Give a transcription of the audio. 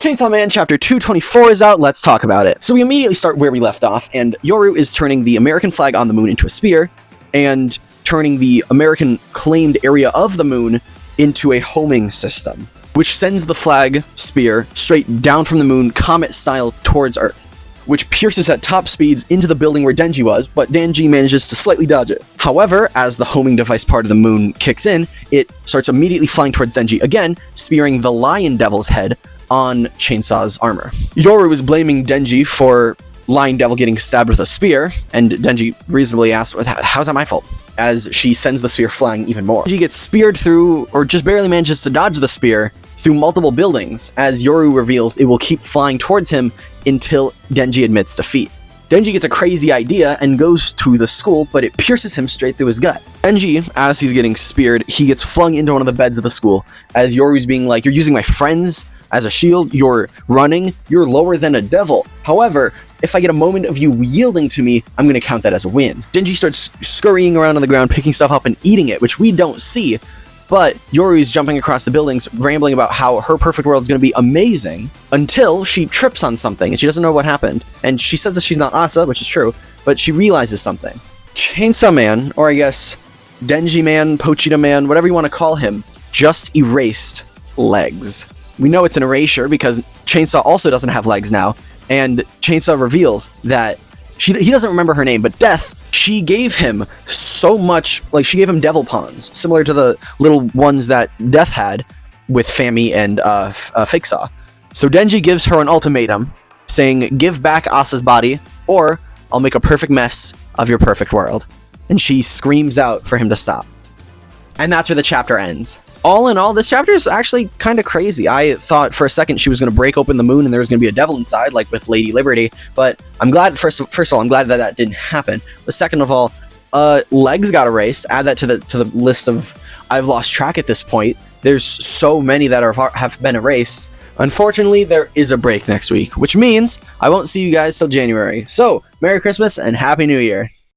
Chainsaw Man Chapter 224 is out, let's talk about it. So we immediately start where we left off, and Yoru is turning the American flag on the moon into a spear, and turning the American claimed area of the moon into a homing system, which sends the flag spear straight down from the moon, comet-style, towards Earth, which pierces at top speeds into the building where Denji was, but Denji manages to slightly dodge it. However, as the homing device part of the moon kicks in, it starts immediately flying towards Denji again, spearing the Lion Devil's head on Chainsaw's armor. Yoru is blaming Denji for Lion Devil getting stabbed with a spear, and Denji reasonably asks, how's that my fault? As she sends the spear flying even more. Denji gets speared through, or just barely manages to dodge the spear, through multiple buildings. As Yoru reveals, it will keep flying towards him until Denji admits defeat. Denji gets a crazy idea and goes to the school, but it pierces him straight through his gut. Denji, as he's getting speared, he gets flung into one of the beds of the school, as Yoru's being like, you're using my friends as a shield, you're running, you're lower than a devil. However, if I get a moment of you yielding to me, I'm going to count that as a win. Denji starts scurrying around on the ground, picking stuff up and eating it, which we don't see, but Yoru's jumping across the buildings, rambling about how her perfect world is going to be amazing, until she trips on something, and she doesn't know what happened. And she says that she's not Asa, which is true, but she realizes something. Chainsaw Man, or I guess Denji Man, Pochita Man, whatever you want to call him, just erased legs. We know it's an erasure because Chainsaw also doesn't have legs now, and Chainsaw reveals that he doesn't remember her name, but Death, she gave him so much, like she gave him devil pawns, similar to the little ones that Death had with Fami and Fake Saw. So Denji gives her an ultimatum, saying, give back Asa's body, or I'll make a perfect mess of your perfect world. And she screams out for him to stop. And that's where the chapter ends. All in all, this chapter is actually kind of crazy. I thought for a second she was going to break open the moon and there was going to be a devil inside, like with Lady Liberty, but I'm glad, first of all, I'm glad that that didn't happen. But second of all, legs got erased. Add that to the list of, I've lost track at this point. There's so many that have been erased. Unfortunately, there is a break next week, which means I won't see you guys till January. So, Merry Christmas and Happy New Year.